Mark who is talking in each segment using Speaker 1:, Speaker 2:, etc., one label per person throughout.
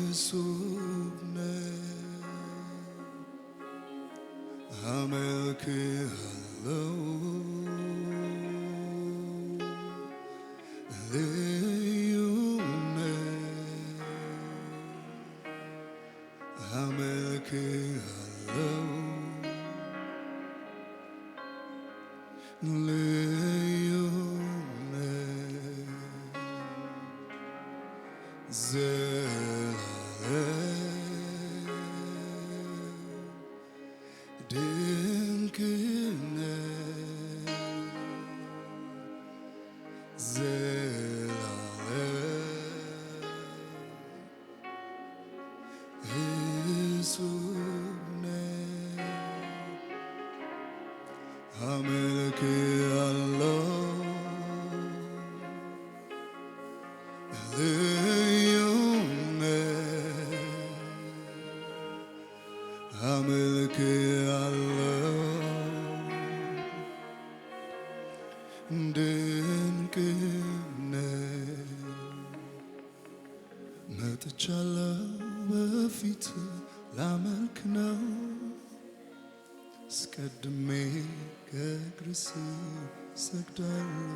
Speaker 1: እሱነ አመልክሃለሁ ልዩነ አመልክሃለሁ ልዩነ ድንቅነ እሱነ አመልክሃለሁ ልዩነ አመልክሃለሁ ድንቅነ መጥቻለሁ በፊት ላመልክ ነው አስቀድሜ ከእግር ስር ሰግዳለሁ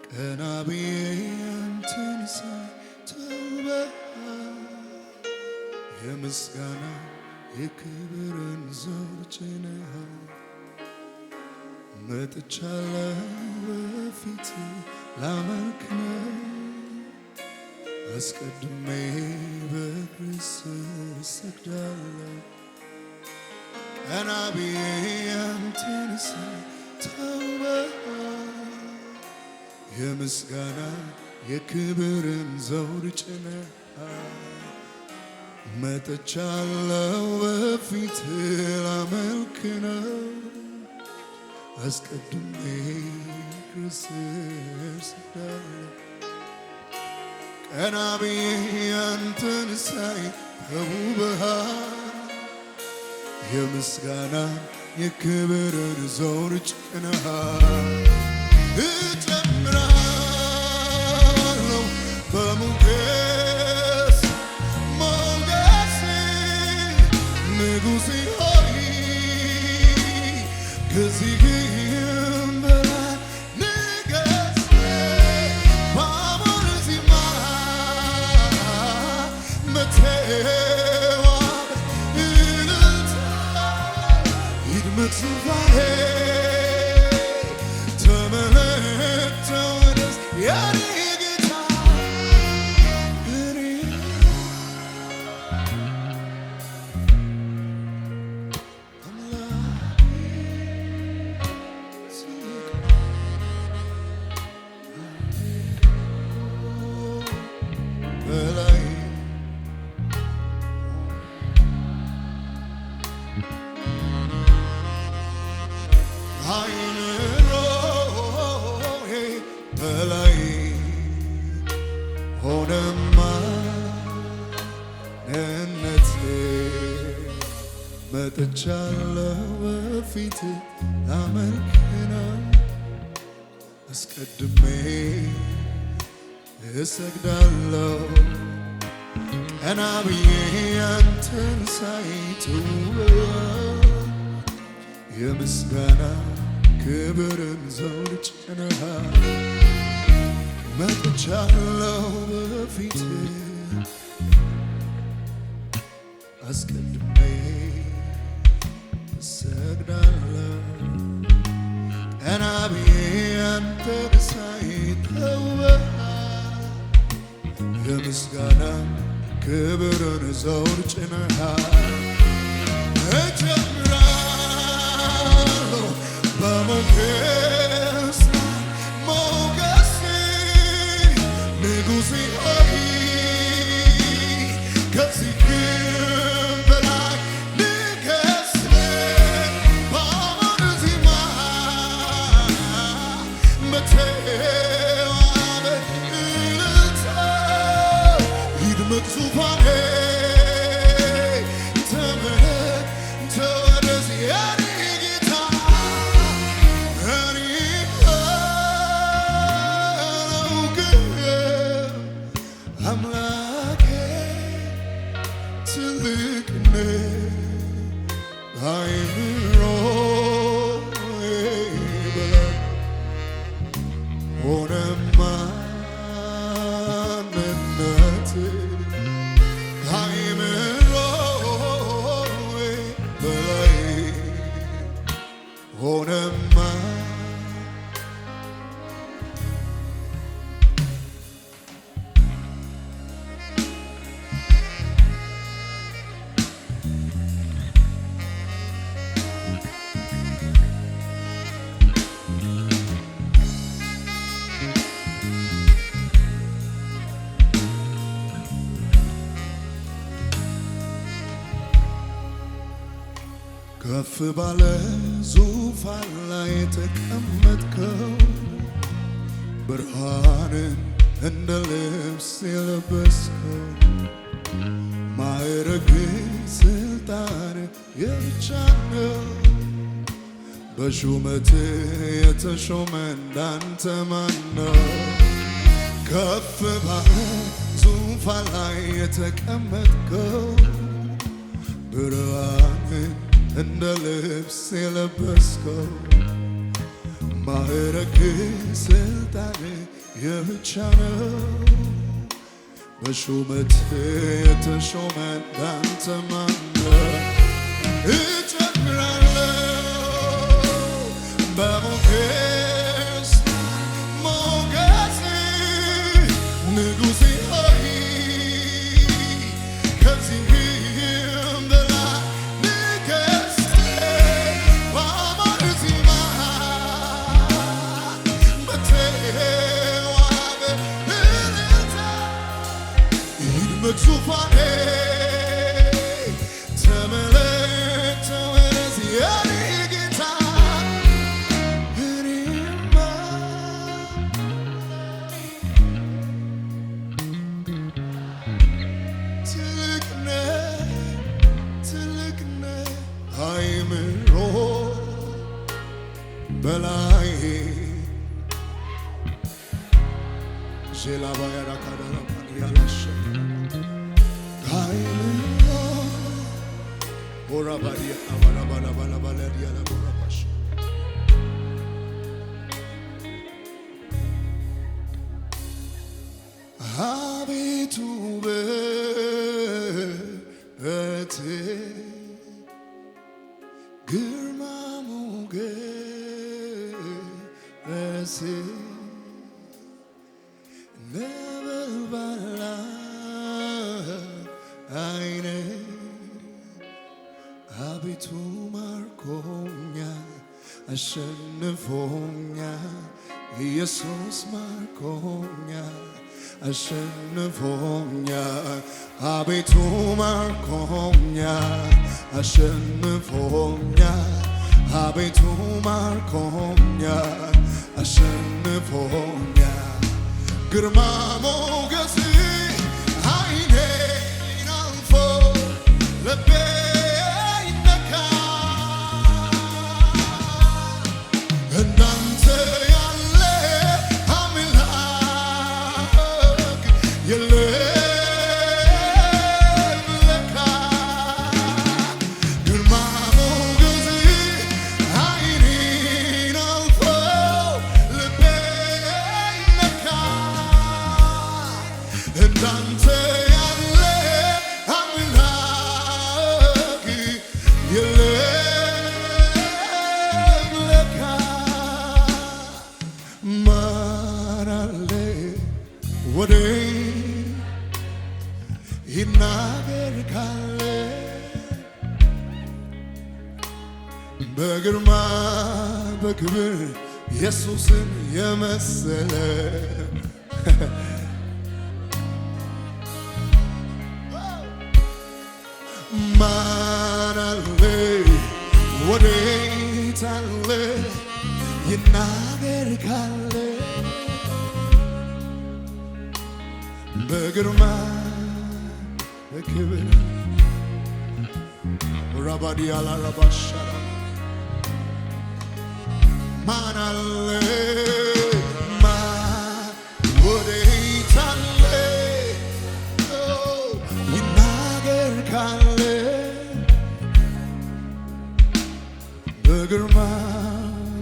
Speaker 1: ቀና ብዬ አንተን ሳይ ተውበሃል የምስጋና የክብርን ዘውድ ጭነሃል መጥቻለሁ በፊት ላመልክ ነው አስቀድሜ በእግር ስር ሰግዳለሁ ቀና ብዬ አንተን ሳይ ተውበሃል የምስጋና የክብርን ዘውድ ጭነሃል መጥቻለሁ በፊት ላመልክ ነው አስቀድሜ በእግር ስር ሰግዳለሁ ቀና ብዬ አንተን ሳይ ተውበሃል የምስጋና የክብርን ዘውድ ጭነሃል እጨምራለሁ በሞገስ ሞገስ ንጉሴ ሆይ ከዚህም በላይ ንገስ በአሞር ዜማ መተዋብ እልልታ ይድመቅ ዙፋኔ ተመለክ ተወደስ የኔ ጌታ እኔ በላይ አይምሮዬ በላይ ሆነማ እነቴ መጥቻለሁ በፊት ላመልክ ነው አስቀድሜ እሰግዳለሁ ቀና ብዬ አንተን ሳይ ተውበሃል የምስጋና ክብርን ዘውድ ጭነሃል መጥቻለሁ በፊት አስቀድሜ እሰግዳለሁ ቀና ብዬ አንተን ሳይ ተውበሃል የምስጋና ክብርን ዘውድ ጭነሃል እጨምራለሁ በሞገስ ሞገስ ንጉሴ ሆይ ከዚህም በላይ ንገስ በአሞር ዜማ መተዋብ እልልታ ይድመቅ ዙፋኔ ተመለክ ተወደስ የኔ ጌታ እኔ አላውቅም አምላኬ ከፍ ባለ ዙፋን ላይ የተቀመጥከው ብርሃንን እንደ ልብስ የለበስከው ማዕረግ ስልጣን የብቻ ነው። በሹመት የተሾመ እንዳንተ ማን ነው? ከፍ ባለ ዙፋን ላይ የተቀመጥከው ብርሃንን እንደ ልብስ የለበስከው ማዕረግ ስልጣን የብቻ ነው። በሹመት የተሾመ እንዳንተ ማን ነው? በሞገስ ሞገስ ንጉሴ ሆይ ከዚህም በላይ ንገስ በአማረ ዜማ በተዋበ እልልታ ይድመቅ ዙፋኔ ተመለክ ተመለስ የኔ ጌታ አይምሮ በላይ ዤላባያራ ካዳራፓን ያላሸ አይምሮ ኦራባዲያ አባላባላባላባላዲያ ለቦራባሽ አቤቱ በእቴ ግርማ ሞገስ ነበልባል ዓይን አቤቱ ማርኮኛል አሸንፎኛል ኢየሱስ ማርኮኛል አሸንፎኛል አቤቱ ማርኮኛል አሸንፎኛል አቤቱ ማርኮኛል አሸንፎኛል ግርማ ሞገስ ዓይኔን አልፎ ልቤ ይነካ እንዳንተ ያለ አምላክ የለም ለካ ግርማ ሞገስ ዓይኔን አልፎ ልቤ ይነካ እንዳንተ ያለ አምላክ የለም ለካ ማን አለ ወዴት ይናገር ካለ በግርማ በክብር ኢየሱስን የመሰለ ማን አለ ወዴት አለ ይናገር ካለ በግርማ በክብር ራባዲያላ ራባሻራ ማን አለ ማን ወዴት አለ ይናገር ካለ በግርማ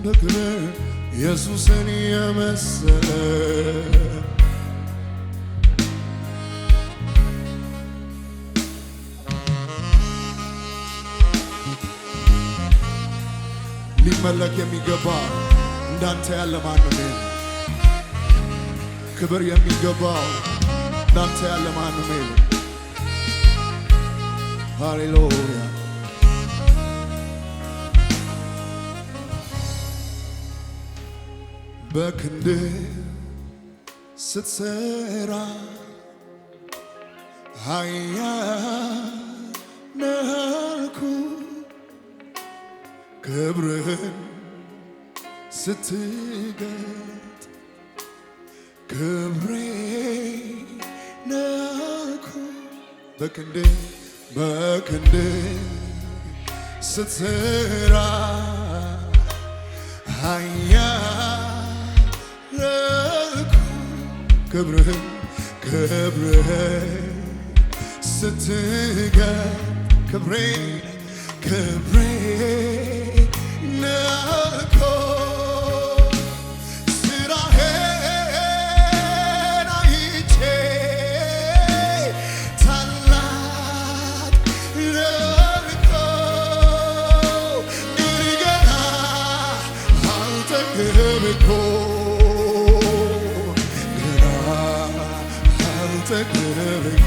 Speaker 1: በክብር ኢየሱስን የመሰለ ሊመለክ የሚገባ እንዳንተ ያለ ማንም የለም። ክብር የሚገባው እንዳንተ ያለ ማንም የለም። ሃሌሉያ በክንድ ስትሰራ ኃያል ነህ አልኩ ክብርህን ስትገልጥ ክብሬ ነኩ በክንድ ስትሰራ ኃያላን ክብርህን ስትገልጥ ክብሬ ነኩ ስራህን አይቼ ታላቅ ነኩ እንደገና አልጠግብኩ ገና አልጠግብኩ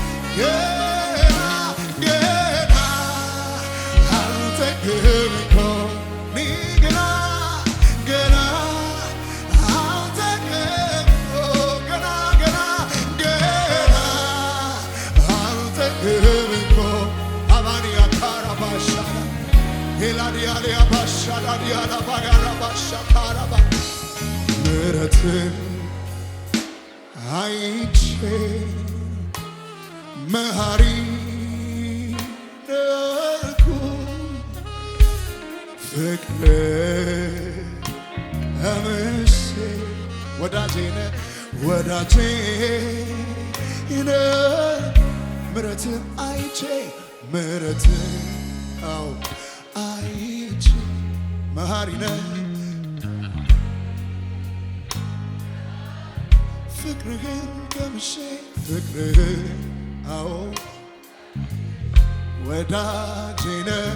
Speaker 1: ምሕረትን አይቼ መሐሪ ነህ ፍቅር ቀምሼ ወዳጄ ነህ ምሕረትን አይቼ አይቼ መሐሪ ነህ ፍቅርህን ቀምሼ ወዳጄ ነህ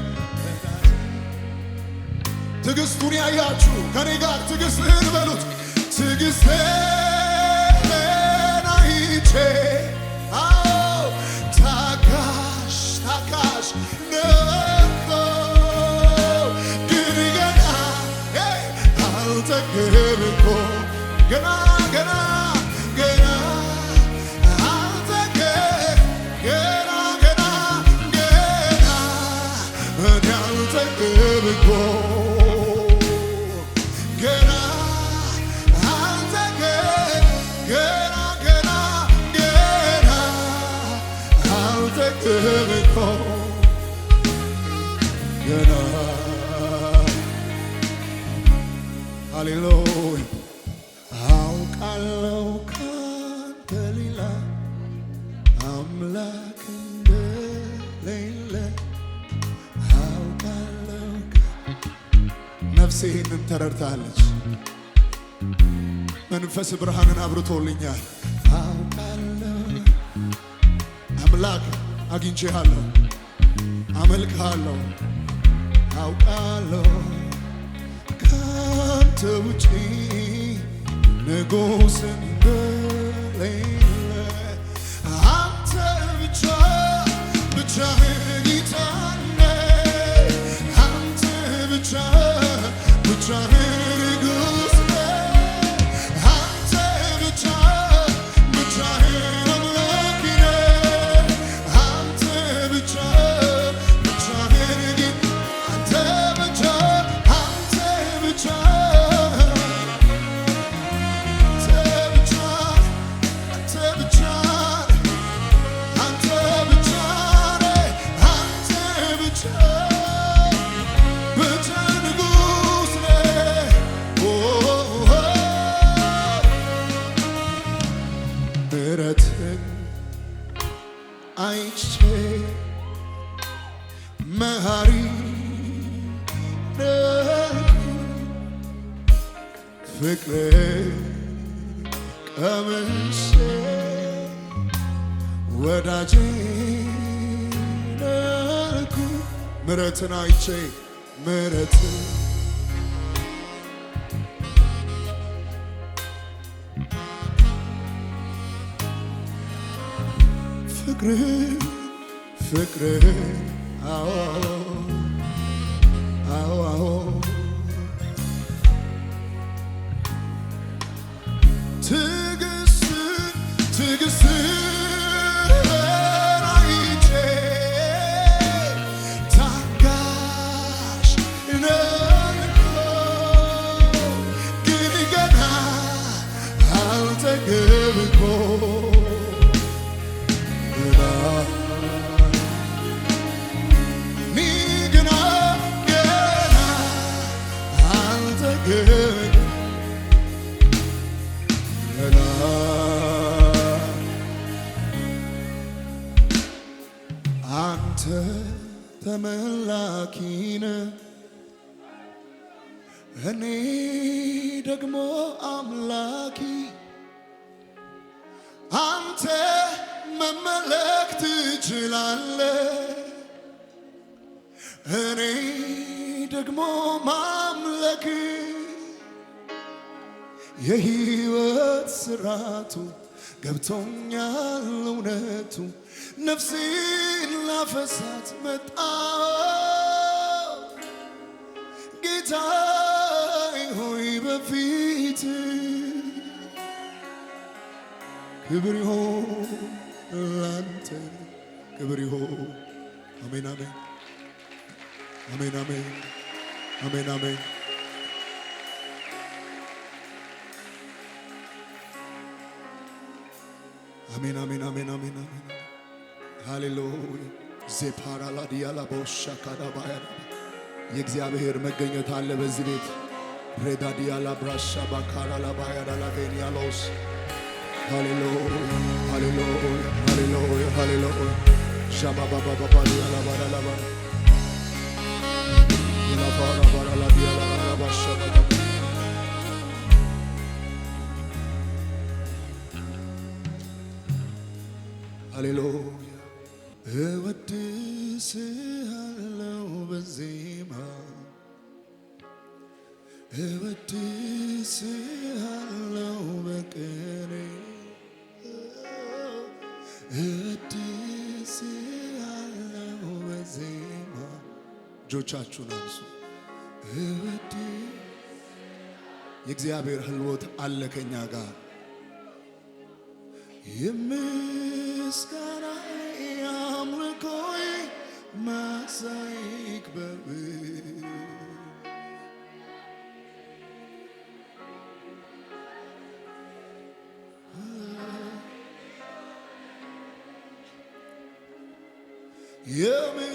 Speaker 1: ትዕግስቱን ያያችሁ ከኔ ጋር ትዕግስትህን በሉት ትዕግስትህን አይቼ ታጋሽ ነህ ግን ገና አልጠገብኩም ገና ሃሌሉያ አውቃለሁ ካንተ ሌላ አምላክ እንደሌለ አውቃለሁ። ነፍሴ ይህንን ተረድታለች። መንፈስ ብርሃንን አብርቶልኛል። አውቃለሁ አምላክ አግኝቼሃለሁ፣ አመልክሃለሁ። አውቃለሁ ካንተ ውጪ ንጉሥ እንደሌለ አንተ ብቻህን ጌታ ነህ። አንተ ብቻህን ንጉሥ ነህ። አንተ ብቻህን አምላክ ነህ። አንተ ብቻህን ጌታ አንተ ምሕረትን አይቼ መሐሪ ነህ ፍቅር ቀምሼ ወዳጄ ነህ ምሕረትን አይቼ ፍቅር አዎ ትዕግስትህን አይቼ ታጋሽ ነህ ተመላኪነ እኔ ደግሞ አምላኪ አንተ መመለክ ትችላለህ እኔ ደግሞ ማምለክ የሕይወት ስራቱ ገብቶኛል እውነቱ ነፍሴን ላፈሳት መጣሁ ጌታዬ ሆይ በፊት ክብር ይሁን ላንተ ክብር ይሁን አሜን አሜን አሜን አሜን አሜን አሜን አሜን አሜን አሜን አሜን አሜን ሃሌሉያ ዜፓራላ ዲያላ ቦሻካዳ ባያ የእግዚአብሔር መገኘት አለ በዚህ ቤት ሬዳ ዲያላ ብራሻ ባካራላ ባያ ዳላ ቬኒያሎስ ሃሌሉያ ሃሌሉያ ሃሌሉያ ሃሌሉያ ሻባባባ ባባ ዲያላ ባራላ ባራ ይላፋራ ባራላ ዲያላ ባሻ ባባ ሃሌሉያ እወድስሃለሁ በዜማ እወድስሃለሁ በቅኔ እወድስሃለሁ በዜማ እጆቻችሁን አንሱ የእግዚአብሔር ህልወት አለ ከኛ ጋር የምስጋና አምልኮዬ ማሳይ ይክበር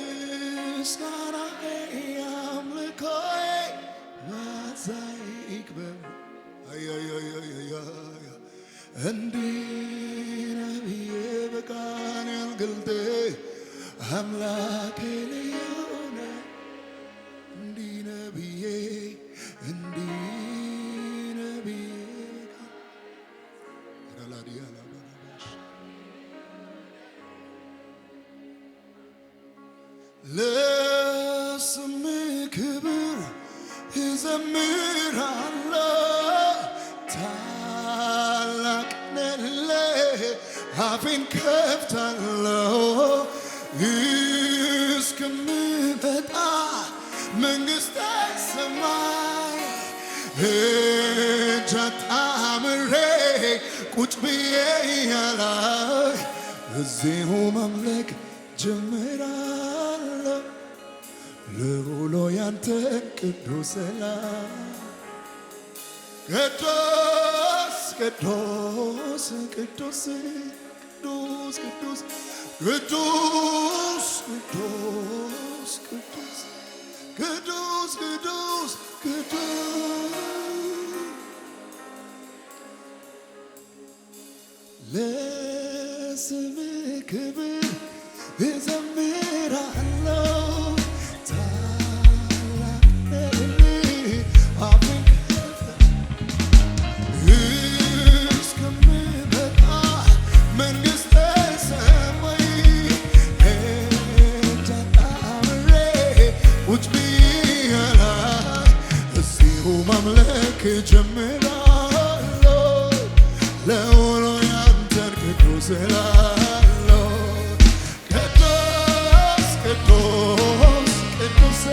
Speaker 1: የምስጋና አምልኮዬ ማሳይ ይክበር እንዲህ ነብዬ በቃል ያልገልጤ አምላኬ ልዩ ነው እንዲህ ነብዬ ለስምህ ክብር እዘምራለሁ ታላቅ ነህ አፌን ከፍታለሁ እስከምመጣ መንግሥተ ሰማይ እጅ አጣምሬ ቁጭ ብዬ ያላይ እዚሁ ማምለክ ጀምራለሁ ልውሎ ያንተን ቅዱስ ሰላም ቅዱስ ቅዱስ ቅዱስ ቅዱስ ቅዱስ ቅዱስ ቅዱስ ቅዱስ ቅዱስ ቅዱስ ቅዱስ ለስምህ ክብር እዘምራለሁ ታላቅ ነህ አፌን እስከምመጣ መንግሥተ ሰማይ እጅ አጣምሬ ቁጭ ብዬ ላይ እዚሁ ማምለክ ጀምራለሁ ለውሎ ያንተን ቅዱስ እላለሁ ቅዱስ ቅዱስ ቅዱስ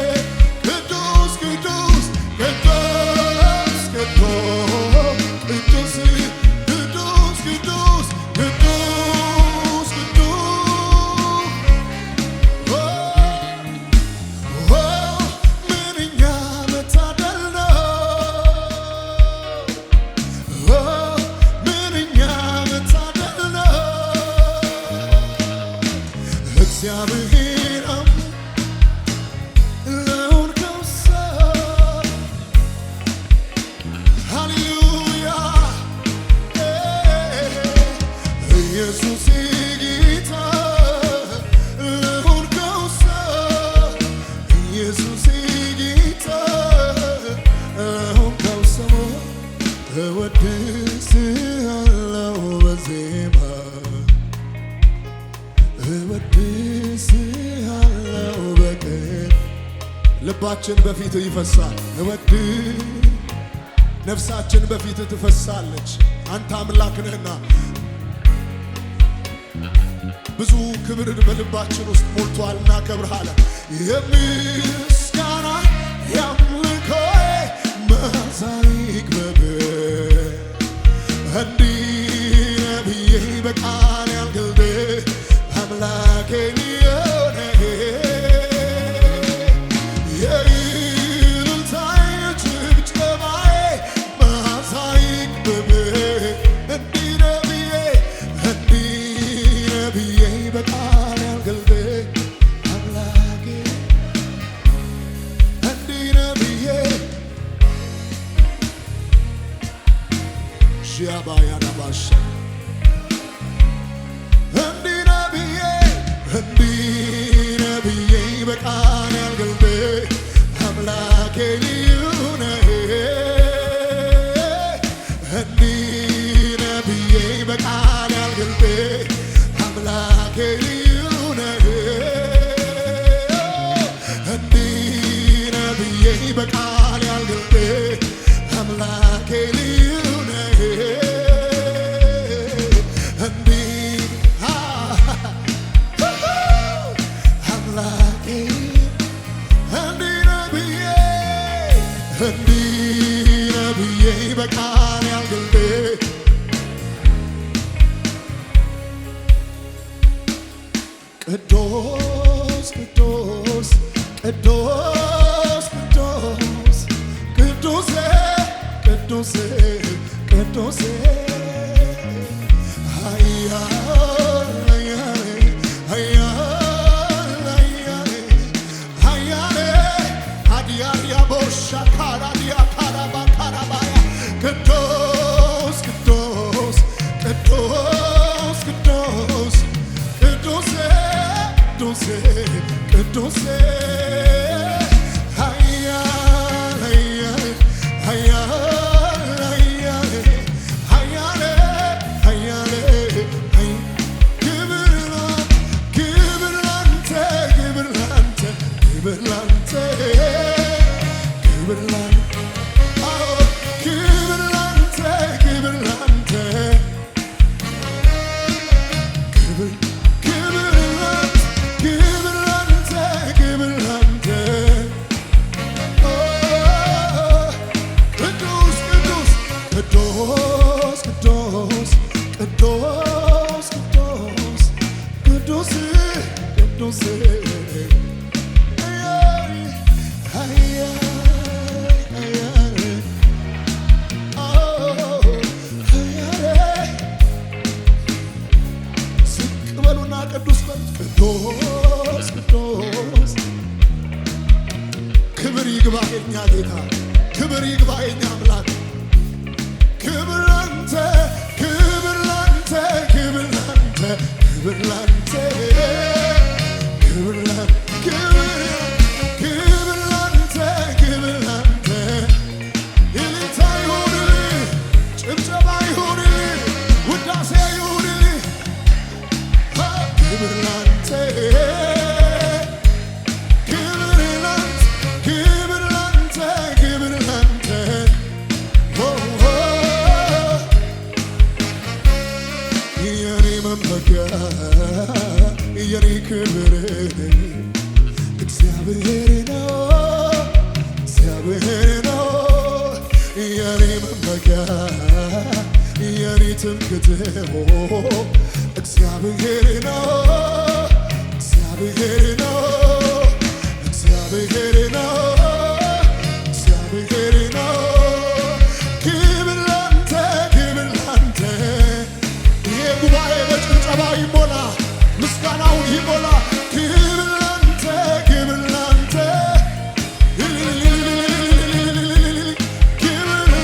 Speaker 1: ቅዱስ ቅዱስ ቅዱስ ቅዱስ ቅዱስ ቅዱስ ቅዱስ ምንኛ መታደል ነው ምንኛ መታደል ነው እግዚአብሔር ለሆንከው ሰው ሃሌሉያ ኢየሱስ ጌታ ለሆንከው እወድስሃለሁ በቀን ልባችን በፊት ይፈሳል። ነፍሳችን በፊት ትፈሳለች። አንተ አምላክ ነህና ብዙ ክብርን በልባችን ውስጥ ሞልቷል። እናከብርሃለን። የምስጋና የአምልኮዬ መዓዛ ይክበብ እንዲህ ነህ ብዬ በቃል ያልገልጽ አምላኬ የሆንህ የእልልታዬ ጭብጨባዬ መዓዛ ይክበብ እንዲህ ነህ ብዬ በቃል ያልገልጽ አምላኬ እንዲህ ነህ ብዬ ሺያባያዳባሻ እንዲህ ነህ ብዬ በቃል ያልገልጽ አምላኬ ልዩ ነህ እንዲህ ነህ ብዬ በቃል ያልገልጽ አምላኬ ልዩ ነህ እንዲህ ነህ ብዬ በቃል ያልገልጽ አምላኬ ልዩ ነህ አምላኬ እንዲህ ነህ ብዬ በቃል ያልገልጽ ቅዱስ ቅዱስ ቅዱስ ቅዱስ ቅዱስ ቅዱስ ቅዱስ ኃያል ኃያል ኃያል አዲያያ ቦሻ ካራዲያ ካራባ ካራባያ ቅዱስ ቅዱስ ቅዱስ ቅዱስ ቅዱስ ቅዱስ ኃያል ኃያል ኃያል ኃያል ክብር ላንተ ክብር ላንተ ክብር ላንተ ክብር ላንተ ክብር ላንተ ክብር ላንተ ክብር ክብር ይግባህ የኛ ጌታ፣ ክብር ይግባህ የኛ አምላክ። ክብር ላንተ ክብር ላንተ ክብር ላንተ ክብር ላንተ ክብር ላንተ ክብር ላንተ ክብር ላንተ እልልታ ይሁንልህ፣ ጭብጨባ ይሁንልህ፣ ውዳሴ ይሁንልህ። ክብር ላንተ የኔ ክብር እግዚአብሔር ነው፣ እግዚአብሔር ነው የኔ መመኪያ የኔ ትምክህት እግዚአብሔር ነው፣ እግዚአብሔር ነው፣ እግዚአብሔር ነው፣ እግዚአብሔር ነው። ክብር ላንተ ክብር ላንተ። ይሄ ጉባኤ በጭብጨባ ይሞላ፣ ምስጋናው ይሞላ። ክብር ላንተ ክብር ላንተ ክብር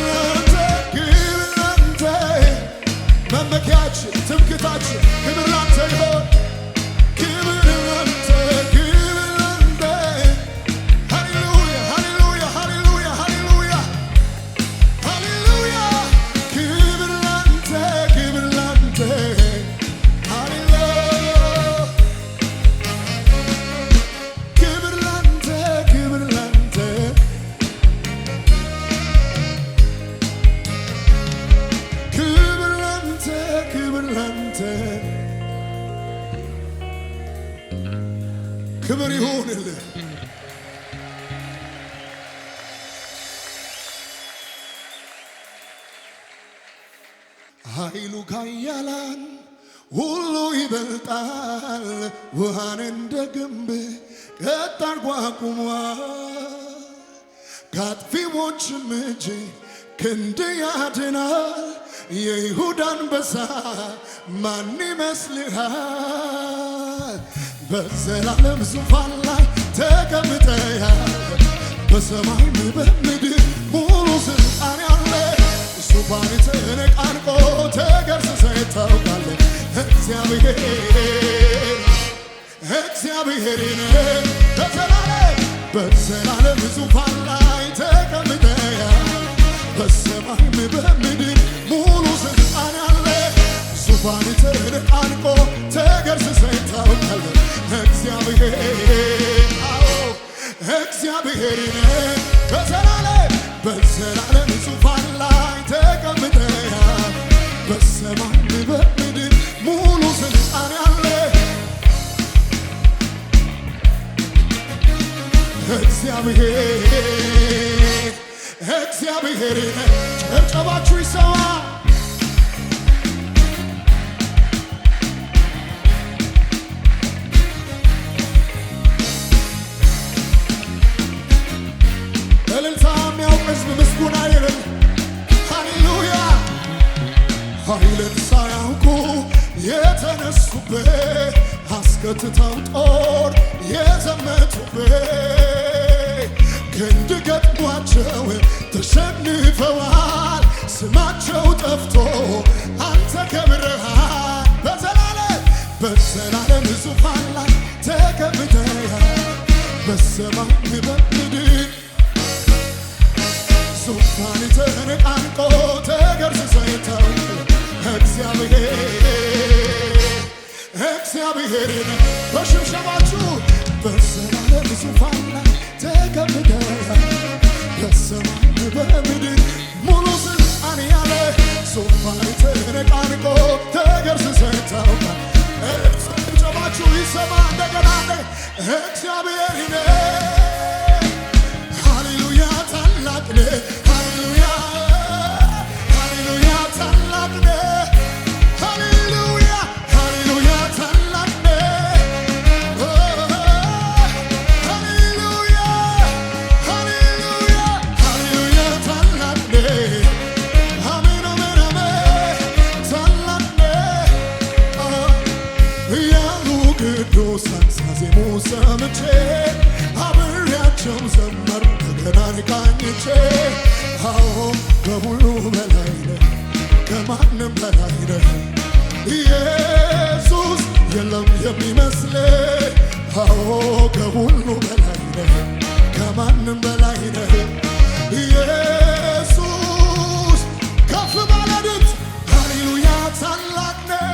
Speaker 1: ላንተ ክብር ላንተ መመኪያችን ትምክህታችን ክብር ላንተ ይሆን። ክብር ላንተ ክብር ላንተ ሃሌሉያ ሃሌሉያ ሃሌሉያ ሃሌሉያ ሃሌሉያ ክብር ላንተ ክብር ላንተ ሃሌሉያ ክብር ይሁንልህ። ኃይሉ ካያላን ሁሉ ይበልጣል። ውሃን እንደ ግንብ ቀጥ አድርጎ አቁሟል። ከአጥፊዎችም እጅ ክንድ ያድናል። የይሁዳ አንበሳ ማን ይመስልሃል? በዘላለም ዙፋን ላይ ተቀምጠሃል። በሰማይ በምድር ሙሉ ስልጣን ያለ ዙፋን ተነቃንቆ ተገርዝሰህ ታውቃለህ። እግዚአብሔርን በዘላለም ዙፋን ላይ ተቀምጠሃል። በሰማይ በምድር ሙሉ ስልጣን ያለ ዙፋን ተነቃንቆ ተገርዝሰህ ታውቃለህ። እግዚአብሔርን በዘላለም ዙፋን ላይ ተቀምጠሃል። በሰማይ በምድር ሙሉ ስልጣን ያለ እግዚአብሔርን ጭብጨባችሁ ይሰማ። እልልታ የሚያውቅ ሕዝብ ምስጉን አይልም። ሃሌሉያ። ኃይልን ሳያውቁ የተነሱበት አስከትተው ጦር የዘመቱበት ክንድ ገጥሟቸው ተሸንፈዋል። ስማቸው ጠፍቶ አንተ ከብረሃል። በዘላለም ዙፋን ላይ ተቀምጠሃል። በሰማይ በምድር ዙፋን ተነቃንቆ ተገርዝሰህ ታውቃለህ። እግዚአብሔርን በሽብሸባችሁ በዘላለም ዙፋን ላይ ተቀምጠሃል። በሰማይ በምድር ሙሉ ስልጣን ያለ ዙፋን ተነቃንቆ ተገርዝሰህ ታውቃለህ። ጭብጨባችሁ ይሰማ እንደገና እግዚአብሔርን ሃሌሉያ ታላቅ ነህ። ሃሌሉያ ሃሌሉያ ታላቅ ነህ። ሃሌሉያ ሃሌሉያ ታላቅ ነህ። ሃሌሉያ ሃሌሉያ ሃሌሉያ ታላቅ ነህ። አሜን አሜን አሜን ታላቅ ነህ እያሉ ቅዱሳን ሲያዜሙ ሰምቼ አብሬያቸው ዘመር በገናን ቃኝቼ። አዎ ከሁሉ በላይ ነህ፣ ከማንም በላይ ነህ ኢየሱስ የለም የሚመስልህ። አዎ ከሁሉ በላይ ነህ፣ ከማንም በላይ ነህ ኢየሱስ። ከፍ ባለ ድምፅ ሃሌሉያ ታላቅ ነህ።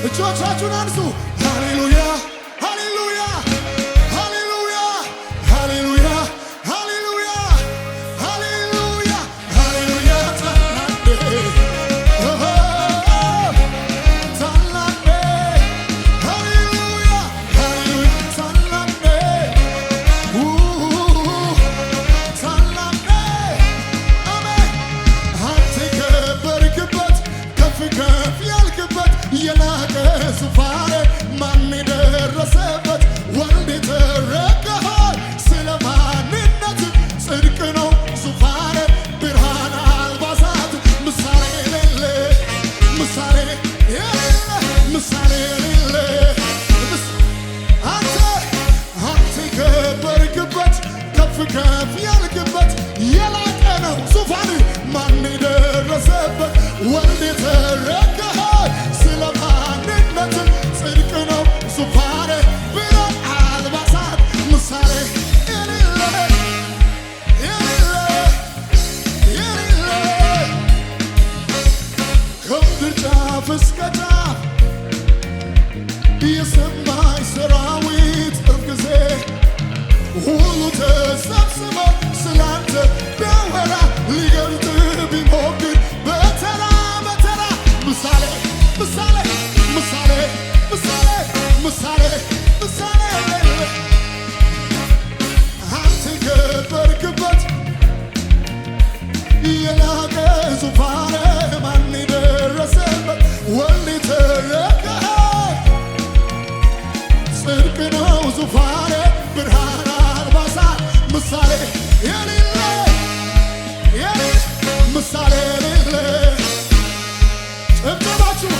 Speaker 1: እጆቻችሁን አንሱ። ሃሌሉያ ሃሌሉያ ሃሌሉያ ሃሌሉያ ሃሌሉያ ሃሌሉያ ሃሌሉያ ታላቅ ታላቅ ሃሌሉያ ሃሌሉያ ታላቅ ታላቅ አሜን ከፍ ያልክበት የላቀ ነው ዙፋን ማን ደረሰበት ወልድ የተረከኸው ስለ ማንነት ጽድቅ ነው ዙፋን ብረት አልባሳት ምሳሌ ከምድር ጫፍ እስከ ጫፍ የሰማይ ሰራዊት እፍ ጊዜ ሁሉ ተሰብስበው ስላንተ ቢያወራ ሊገልጥ ቢሞክር በተራ በተራ ምሳሌ ምሳሌ ምሳሌ ምሳሌ ምሳሌ ምሳሌ አንተ የከበርክበት የላቀ ዙፋን ማን ደረሰበት ወልድ የተረከኸው ጽድቅ ነው ዙፋን ብርሃን አልባሳት ምሳሌ የሌለ ምሳሌ የሌለ ጭብጨባችሁ